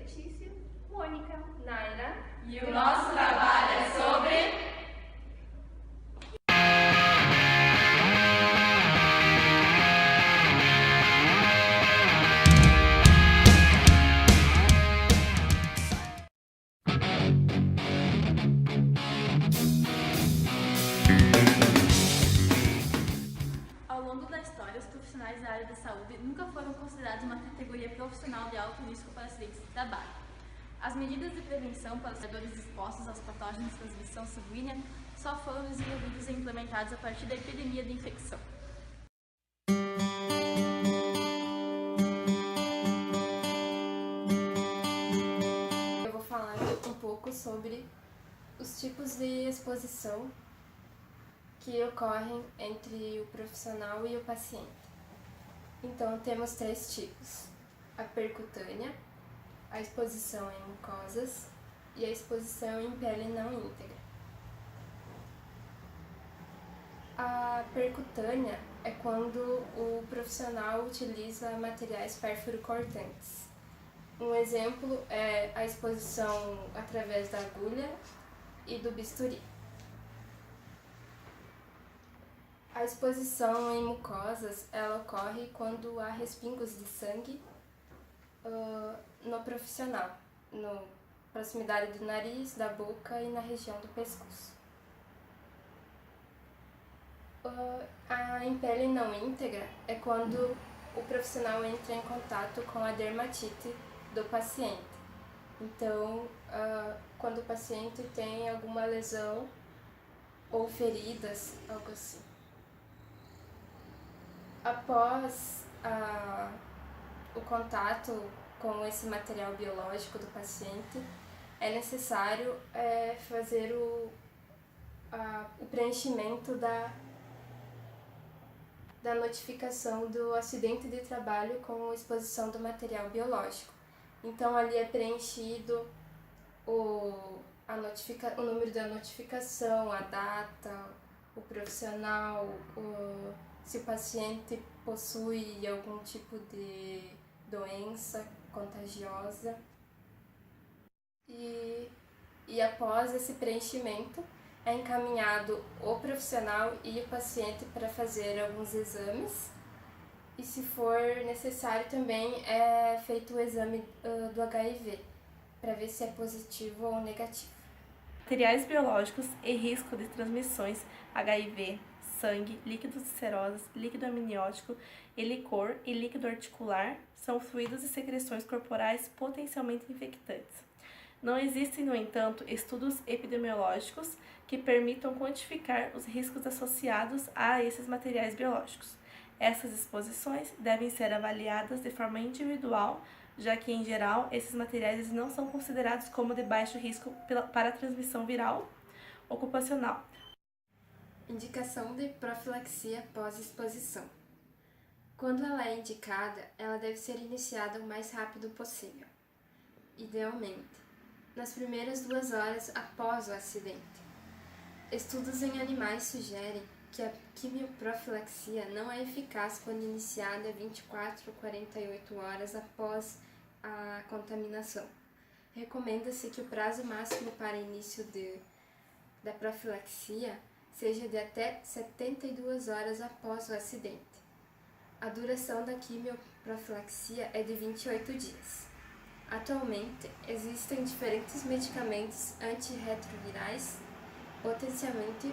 Letícia, Mônica, Naira. E o nosso trabalho é sobre... ao longo da história, os profissionais da área da saúde nunca foram considerados uma categoria profissional de alto risco para acidentes de trabalho. As medidas de prevenção para os trabalhadores expostos aos patógenos de transmissão sanguínea só foram desenvolvidas e implementadas a partir da epidemia de infecção. Eu vou falar um pouco sobre os tipos de exposição que ocorrem entre o profissional e o paciente. Então, temos 3 tipos: a percutânea, a exposição em mucosas e a exposição em pele não íntegra. A percutânea é quando o profissional utiliza materiais pérfuro-cortantes. Um exemplo é a exposição através da agulha e do bisturi. A exposição em mucosas ela ocorre quando há respingos de sangue no profissional, na proximidade do nariz, da boca e na região do pescoço. Em pele não íntegra é quando o profissional entra em contato com a dermatite do paciente. Então, quando o paciente tem alguma lesão ou feridas, algo assim. Após o contato com esse material biológico do paciente, é necessário fazer o preenchimento da notificação do acidente de trabalho com exposição do material biológico. Então, ali é preenchido o número da notificação, a data, o profissional, se o paciente possui algum tipo de doença contagiosa. E após esse preenchimento, é encaminhado o profissional e o paciente para fazer alguns exames. E se for necessário também é feito o exame do HIV, para ver se é positivo ou negativo. Materiais biológicos e risco de transmissões HIV, sangue, líquidos serosos, líquido amniótico e licor e líquido articular são fluidos e secreções corporais potencialmente infectantes. Não existem, no entanto, estudos epidemiológicos que permitam quantificar os riscos associados a esses materiais biológicos. Essas exposições devem ser avaliadas de forma individual, já que, em geral, esses materiais não são considerados como de baixo risco para a transmissão viral ocupacional. Indicação de profilaxia pós-exposição. Quando ela é indicada, ela deve ser iniciada o mais rápido possível, idealmente nas primeiras 2 horas após o acidente. Estudos em animais sugerem que a quimioprofilaxia não é eficaz quando iniciada 24 ou 48 horas após a contaminação. Recomenda-se que o prazo máximo para início da profilaxia seja de até 72 horas após o acidente. A duração da quimioprofilaxia é de 28 dias. Atualmente, existem diferentes medicamentos antirretrovirais potencialmente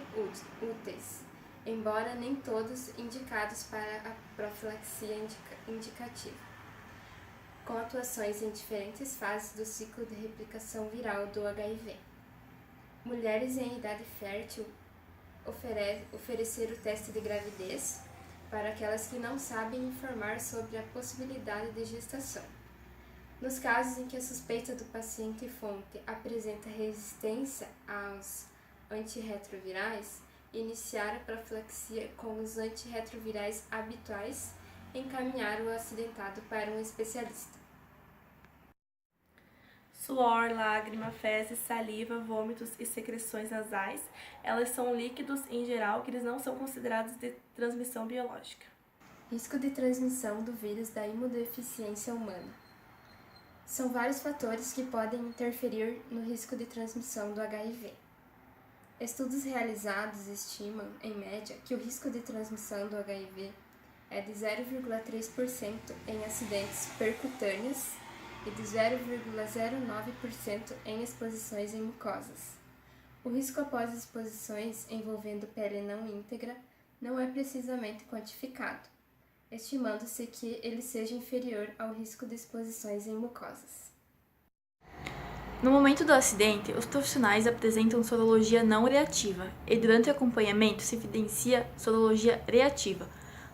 úteis, embora nem todos indicados para a profilaxia indicativa, com atuações em diferentes fases do ciclo de replicação viral do HIV. Mulheres em idade fértil oferecer o teste de gravidez para aquelas que não sabem informar sobre a possibilidade de gestação. Nos casos em que a suspeita do paciente fonte apresenta resistência aos antirretrovirais, iniciar a profilaxia com os antirretrovirais habituais e encaminhar o acidentado para um especialista. Suor, lágrima, fezes, saliva, vômitos e secreções nasais, elas são líquidos em geral que eles não são considerados de transmissão biológica. Risco de transmissão do vírus da imunodeficiência humana. São vários fatores que podem interferir no risco de transmissão do HIV. Estudos realizados estimam, em média, que o risco de transmissão do HIV é de 0,3% em acidentes percutâneos e de 0,09% em exposições em mucosas. O risco após exposições envolvendo pele não íntegra não é precisamente quantificado, estimando-se que ele seja inferior ao risco de exposições em mucosas. No momento do acidente, os profissionais apresentam sorologia não reativa e durante o acompanhamento se evidencia sorologia reativa.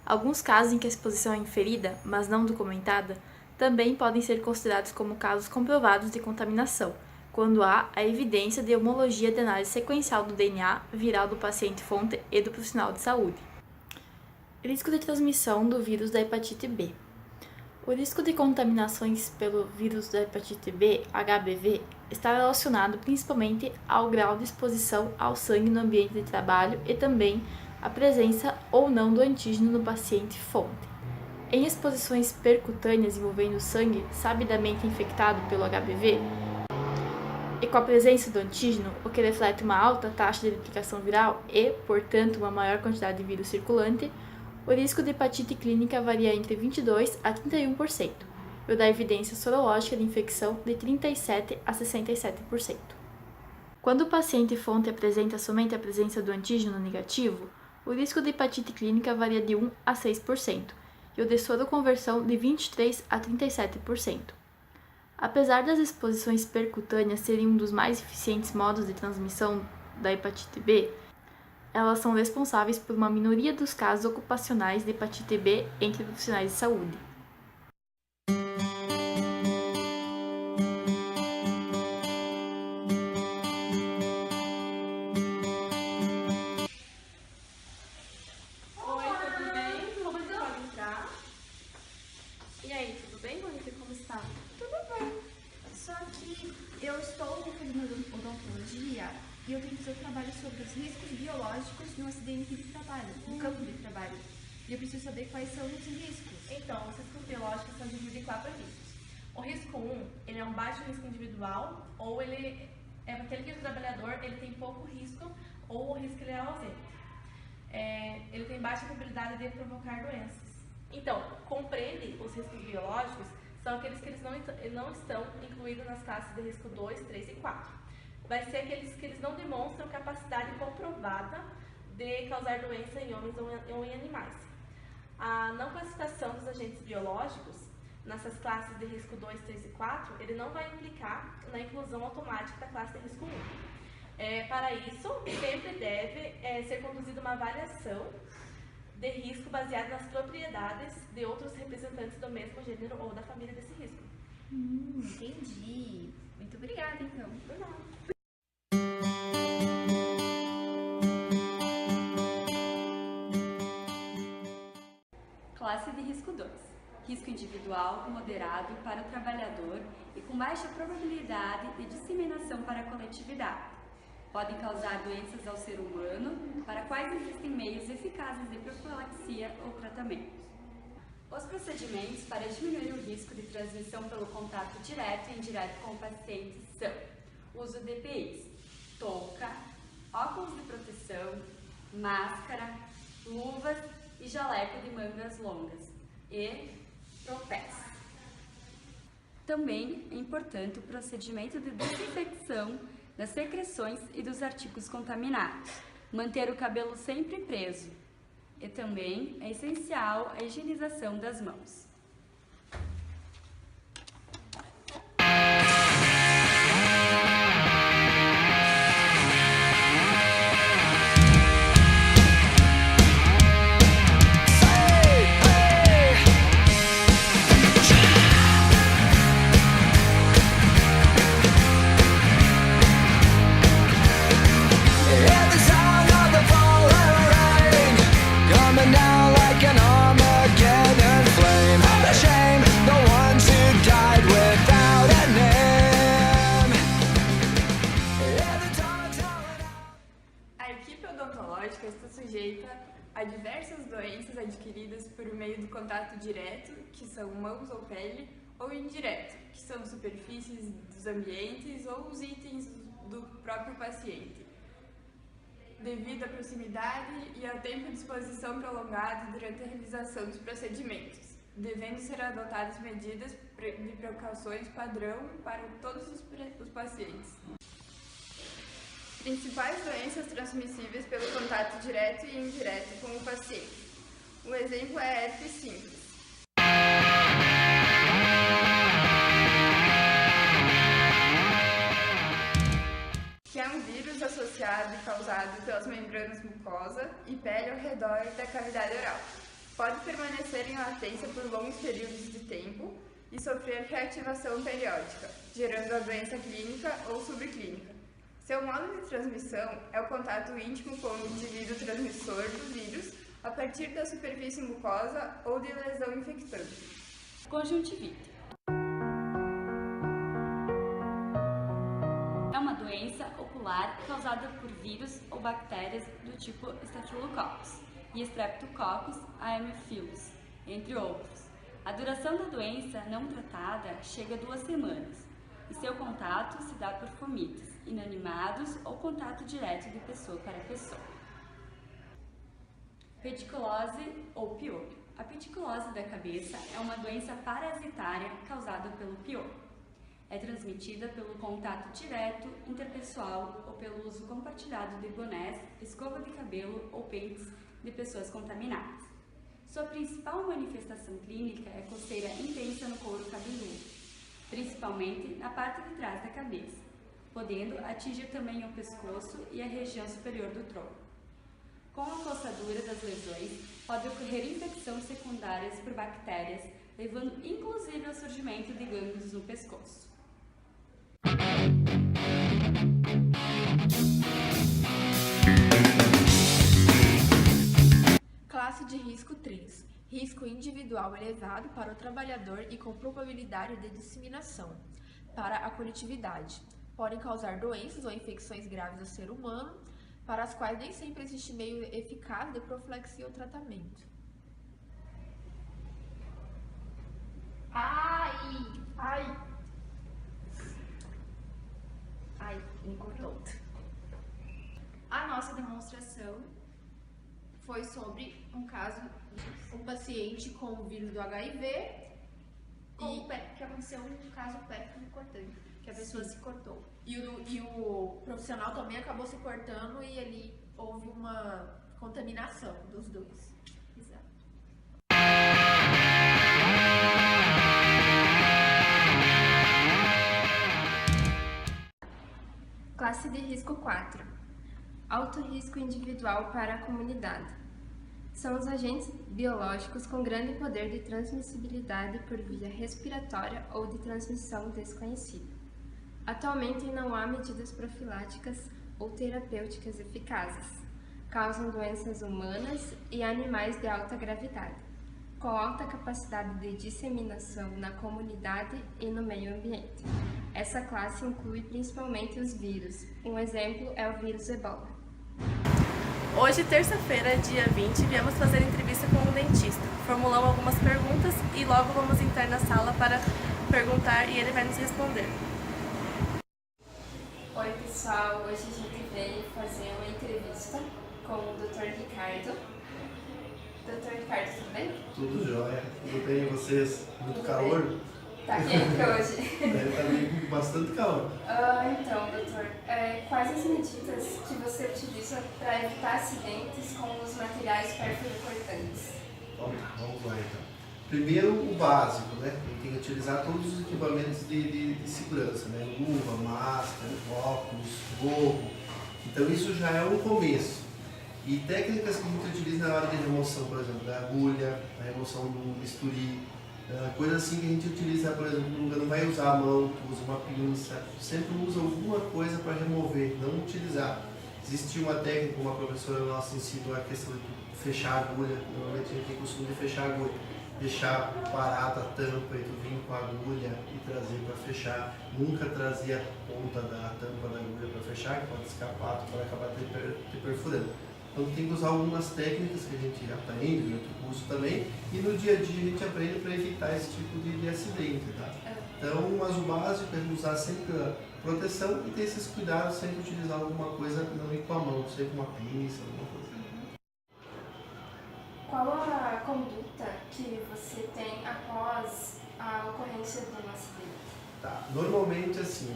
Alguns casos em que a exposição é inferida, mas não documentada, também podem ser considerados como casos comprovados de contaminação, quando há a evidência de homologia de análise sequencial do DNA viral do paciente-fonte e do profissional de saúde. Risco de transmissão do vírus da hepatite B. O risco de contaminações pelo vírus da hepatite B, HBV, está relacionado principalmente ao grau de exposição ao sangue no ambiente de trabalho e também à presença ou não do antígeno no paciente-fonte. Em exposições percutâneas envolvendo sangue sabidamente infectado pelo HBV, e com a presença do antígeno, o que reflete uma alta taxa de replicação viral e, portanto, uma maior quantidade de vírus circulante, o risco de hepatite clínica varia entre 22% a 31%, e o da evidência sorológica de infecção de 37% a 67%. Quando o paciente-fonte apresenta somente a presença do antígeno negativo, o risco de hepatite clínica varia de 1% a 6%, e o de soroconversão de 23% a 37%. Apesar das exposições percutâneas serem um dos mais eficientes modos de transmissão da hepatite B, elas são responsáveis por uma minoria dos casos ocupacionais de hepatite B entre profissionais de saúde. Oi, tudo bem? Como você pode entrar? E aí, tudo bem, Mônica? Como está? Tudo bem. Só que eu estou fazendo odontologia e eu tenho que fazer um trabalho sobre os riscos biológicos no acidente de trabalho, no campo de trabalho. E eu preciso saber quais são os riscos. Então, os riscos biológicos são divididos em 4 riscos. O risco 1, ele é um baixo risco individual, ou ele é aquele que o trabalhador ele tem pouco risco, ou o risco ele é ausente. Ele tem baixa probabilidade de provocar doenças. Então, compreende os riscos biológicos, são aqueles que eles não estão incluídos nas classes de risco 2, 3 e 4. Vai ser aqueles que eles não demonstram capacidade comprovada de causar doença em homens ou em animais. A não classificação dos agentes biológicos nessas classes de risco 2, 3 e 4, ele não vai implicar na inclusão automática da classe de risco 1. Para isso, sempre deve ser conduzida uma avaliação de risco baseada nas propriedades de outros representantes do mesmo gênero ou da família desse risco. Entendi. Muito obrigada, então. Por nada. Classe de risco 2. Risco individual, moderado para o trabalhador e com baixa probabilidade de disseminação para a coletividade. Podem causar doenças ao ser humano, para quais existem meios eficazes de profilaxia ou tratamento. Os procedimentos para diminuir o risco de transmissão pelo contato direto e indireto com o paciente são: uso de EPIs, touca, óculos de proteção, máscara, luvas e jaleco de mangas longas e próteses. Também é importante o procedimento de desinfecção das secreções e dos artigos contaminados, manter o cabelo sempre preso. E também é essencial a higienização das mãos. Está sujeita a diversas doenças adquiridas por meio do contato direto, que são mãos ou pele, ou indireto, que são superfícies dos ambientes ou os itens do próprio paciente, devido à proximidade e ao tempo de exposição prolongado durante a realização dos procedimentos, devendo ser adotadas medidas de precauções padrão para todos os pacientes. Principais doenças transmissíveis pelo contato direto e indireto com o paciente. Um exemplo é a herpes simples. Que é um vírus associado e causado pelas membranas mucosa e pele ao redor da cavidade oral. Pode permanecer em latência por longos períodos de tempo e sofrer reativação periódica, gerando a doença clínica ou subclínica. Seu modo de transmissão é o contato íntimo com o indivíduo transmissor do vírus a partir da superfície mucosa ou de lesão infectante. Conjuntivite. É uma doença ocular causada por vírus ou bactérias do tipo Staphylococcus e Streptococcus aerophilus, entre outros. A duração da doença não tratada chega a 2 semanas e seu contato se dá por fomites, inanimados ou contato direto de pessoa para pessoa. Pediculose ou piolho. A pediculose da cabeça é uma doença parasitária causada pelo piolho. É transmitida pelo contato direto, interpessoal ou pelo uso compartilhado de bonés, escova de cabelo ou pentes de pessoas contaminadas. Sua principal manifestação clínica é coceira intensa no couro cabeludo, principalmente na parte de trás da cabeça, podendo atingir também o pescoço e a região superior do tronco. Com a coçadura das lesões, pode ocorrer infecções secundárias por bactérias, levando inclusive ao surgimento de gânglios no pescoço. Classe de risco 3. Risco individual elevado para o trabalhador e com probabilidade de disseminação para a coletividade. Podem causar doenças ou infecções graves ao ser humano, para as quais nem sempre existe meio eficaz de profilaxia ou tratamento. Ai, me cortou. A nossa demonstração foi sobre um caso Um paciente com o vírus do HIV que aconteceu um caso perto cortante, que a pessoa se cortou. e o profissional também acabou se cortando e ali houve uma contaminação dos dois. Exato. Classe de risco 4. Alto risco individual para a comunidade. São os agentes biológicos com grande poder de transmissibilidade por via respiratória ou de transmissão desconhecida. Atualmente não há medidas profiláticas ou terapêuticas eficazes. Causam doenças humanas e animais de alta gravidade, com alta capacidade de disseminação na comunidade e no meio ambiente. Essa classe inclui principalmente os vírus. Um exemplo é o vírus Ebola. Hoje, terça-feira, dia 20, viemos fazer entrevista com um dentista. Formulamos algumas perguntas e logo vamos entrar na sala para perguntar e ele vai nos responder. Oi pessoal, hoje a gente veio fazer uma entrevista com o Dr. Ricardo. Dr. Ricardo, tudo bem? Tudo jóia, tudo bem e vocês? Muito Tudo calor? bem. Tá quente hoje. Tá bem com bastante calor. Então, doutor, quais as medidas que você utiliza para evitar acidentes com os materiais perfurocortantes? Vamos lá então. Primeiro o básico, né? A gente tem que utilizar todos os equipamentos de segurança, né? Luva, máscara, óculos, gorro. Então isso já é um começo. E técnicas que a gente utiliza na hora de remoção, por exemplo, da agulha, a remoção do bisturi, coisa assim que a gente utiliza, por exemplo, não vai usar a mão, usa uma pinça, sempre usa alguma coisa para remover, não utilizar. Existe uma técnica, uma professora nossa ensinou a questão de fechar a agulha, normalmente a gente tem costume de fechar a agulha, deixar parada a tampa e tu vir com a agulha e trazer para fechar, nunca trazer a ponta da tampa da agulha para fechar, que pode escapar, tu pode acabar te perfurando. Então tem que usar algumas técnicas que a gente aprende durante o curso também, e no dia a dia a gente aprende para evitar esse tipo de acidente, tá? Então, mas o básico é usar sempre a proteção e ter esses cuidados, sempre utilizar alguma coisa, não ir com a mão, sempre uma pinça, alguma coisa. Qual a conduta que você tem após a ocorrência de um acidente? Tá, normalmente assim,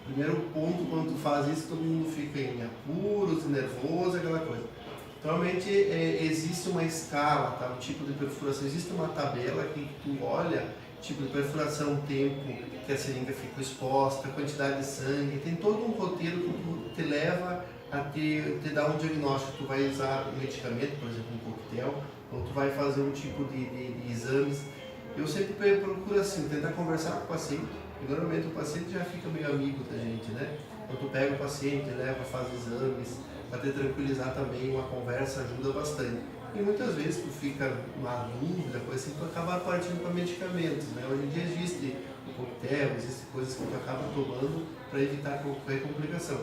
primeiro ponto, quando tu faz isso, todo mundo fica em apuros, nervoso, aquela coisa. Normalmente existe uma escala, tá? Um tipo de perfuração, existe uma tabela que tu olha, tipo de perfuração, tempo que a seringa ficou exposta, quantidade de sangue, tem todo um roteiro que tu te leva a te dar um diagnóstico. Tu vai usar um medicamento, por exemplo, um coquetel, ou tu vai fazer um tipo de exames. Eu sempre procuro assim, tentar conversar com o paciente, e normalmente o paciente já fica meio amigo da gente, né? Então tu pega o paciente, leva, faz exames, para te tranquilizar também, uma conversa ajuda bastante. E muitas vezes tu fica na dúvida, coisa assim, tu acaba partindo para medicamentos, né? Hoje em dia existe o coquetel, existem coisas que tu acaba tomando para evitar qualquer complicação.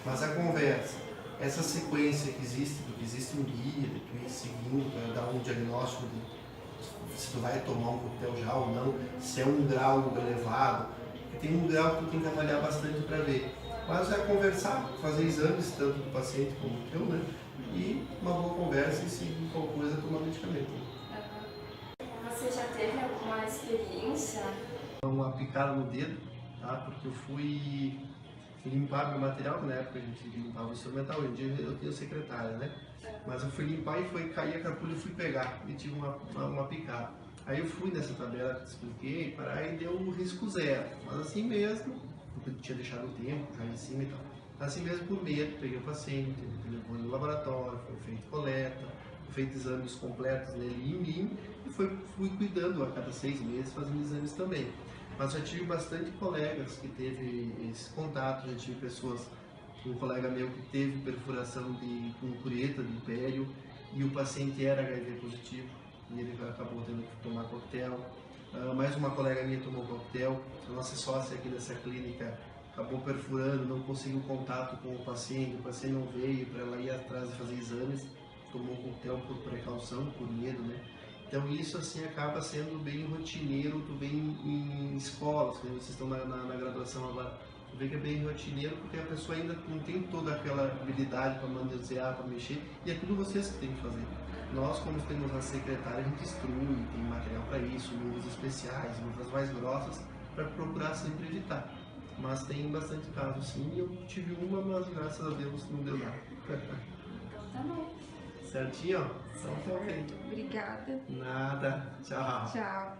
Mas a conversa, essa sequência que existe, porque existe um guia de tu ir seguindo para dar um diagnóstico de se tu vai tomar um coquetel já ou não, se é um grau elevado, porque tem um grau que tu tem que avaliar bastante para ver. Mas é conversar, fazer exames, tanto do paciente como do teu, né? E uma boa conversa e seguir qualquer coisa, tomar medicamento. Você já teve alguma experiência? Uma picada no dedo, tá? Porque eu fui limpar meu material, que na época a gente limpava o instrumental, hoje em dia eu tenho secretária, né? Mas eu fui limpar e foi cair a capulha e fui pegar, e tive uma picada. Aí eu fui nessa tabela que te expliquei, parar e deu um risco zero, mas assim mesmo, porque eu tinha deixado o tempo já em cima e tal. Assim mesmo, por medo, peguei o paciente, levou no laboratório, foi feito coleta, foi feito exames completos nele e em mim, e fui cuidando a cada 6 meses, fazendo exames também. Mas já tive bastante colegas que teve esse contato, já tive pessoas, um colega meu que teve perfuração com cureta de império e o paciente era HIV positivo e ele acabou tendo que tomar coquetel. Mais uma colega minha tomou coquetel, a nossa sócia aqui dessa clínica acabou perfurando, não conseguiu contato com o paciente não veio para ela ir atrás e fazer exames, tomou coquetel por precaução, por medo, né? Então isso assim acaba sendo bem rotineiro, tu vê em escolas, quando vocês estão na graduação agora, tu vê que é bem rotineiro porque a pessoa ainda não tem toda aquela habilidade para manusear, para mexer, e é tudo vocês que tem que fazer. Nós, como temos a secretária, a gente instrui, tem material para isso, luvas especiais, luvas mais grossas, para procurar sempre evitar. Mas tem bastante casos sim, e eu tive uma, mas graças a Deus não deu nada. Então tá bom. Certinho? Então tá ok. Obrigada. Nada. Tchau. Tchau.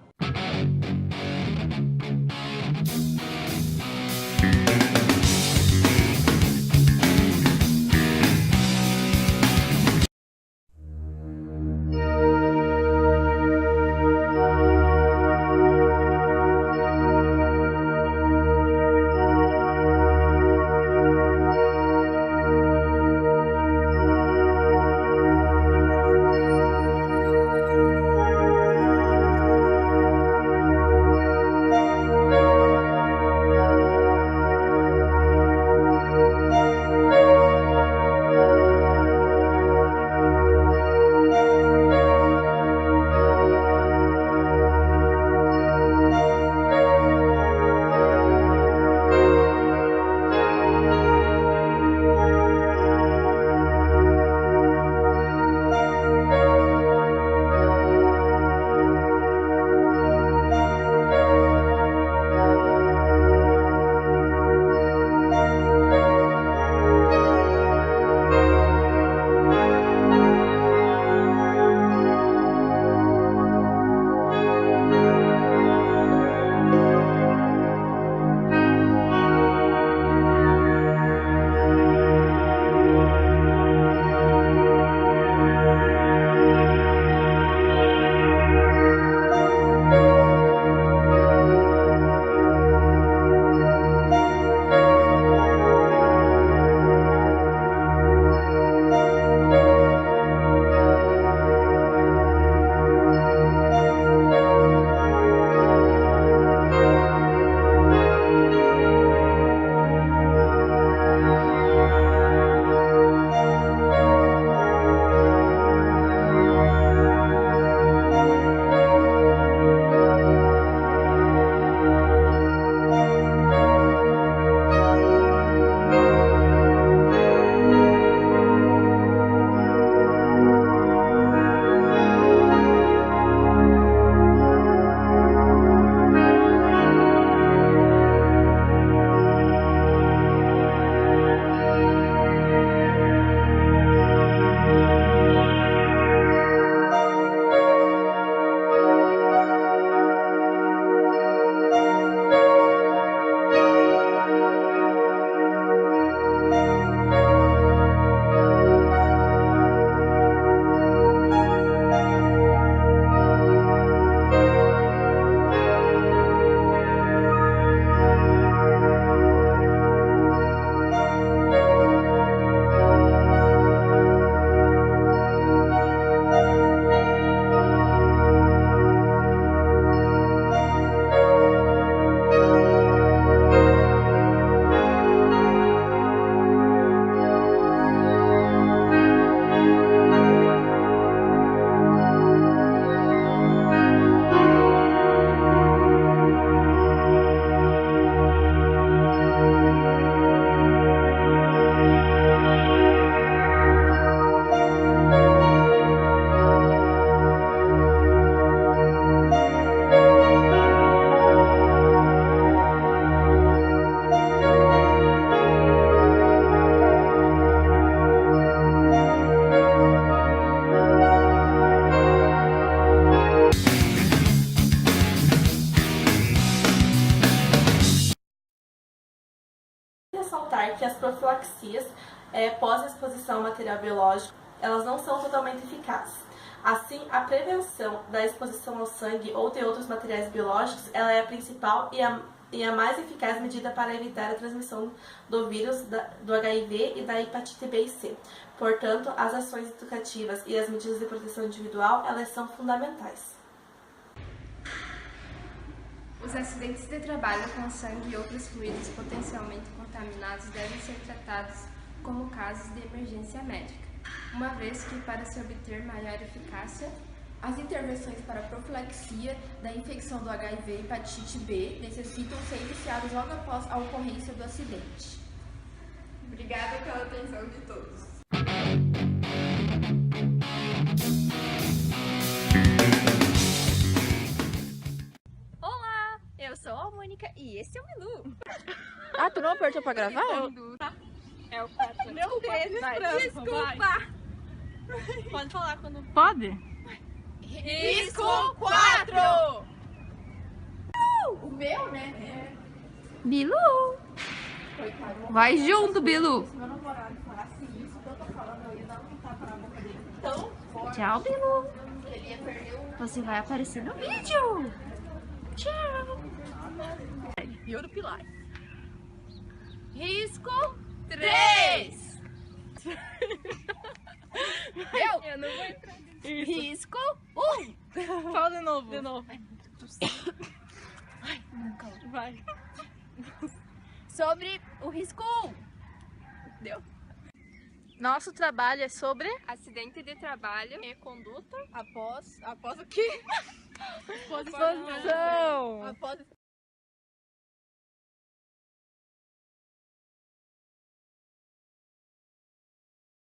profilaxias pós-exposição ao material biológico, elas não são totalmente eficazes. Assim, a prevenção da exposição ao sangue ou de outros materiais biológicos, ela é a principal e a mais eficaz medida para evitar a transmissão do vírus, do HIV e da hepatite B e C. Portanto, as ações educativas e as medidas de proteção individual, elas são fundamentais. Os acidentes de trabalho com sangue e outros fluidos potencialmente contaminados devem ser tratados como casos de emergência médica, uma vez que, para se obter maior eficácia, as intervenções para a profilaxia da infecção do HIV e hepatite B necessitam ser iniciadas logo após a ocorrência do acidente. Obrigada pela atenção de todos. Olá, eu sou a Mônica e esse é o Bilu. Ah, tu não apertou pra gravar? É o 4. Meu Deus, desculpa. Pode falar quando... Pode? Risco 4! O meu, né? Bilu! Vai junto, Bilu! Se meu namorado falasse isso que eu tô falando, eu ia dar um tapa na boca dele tão forte. Tchau, Bilu! Que ele ia perder o... Você vai aparecer no vídeo! Tchau! E o do Pilar. Risco 3! Eu não vou entrar nisso. Risco 1! Fala de novo. De novo. Vai. Sobre o risco 1. Deu. Nosso trabalho é sobre acidente de trabalho E conduta após o quê? Posição. Após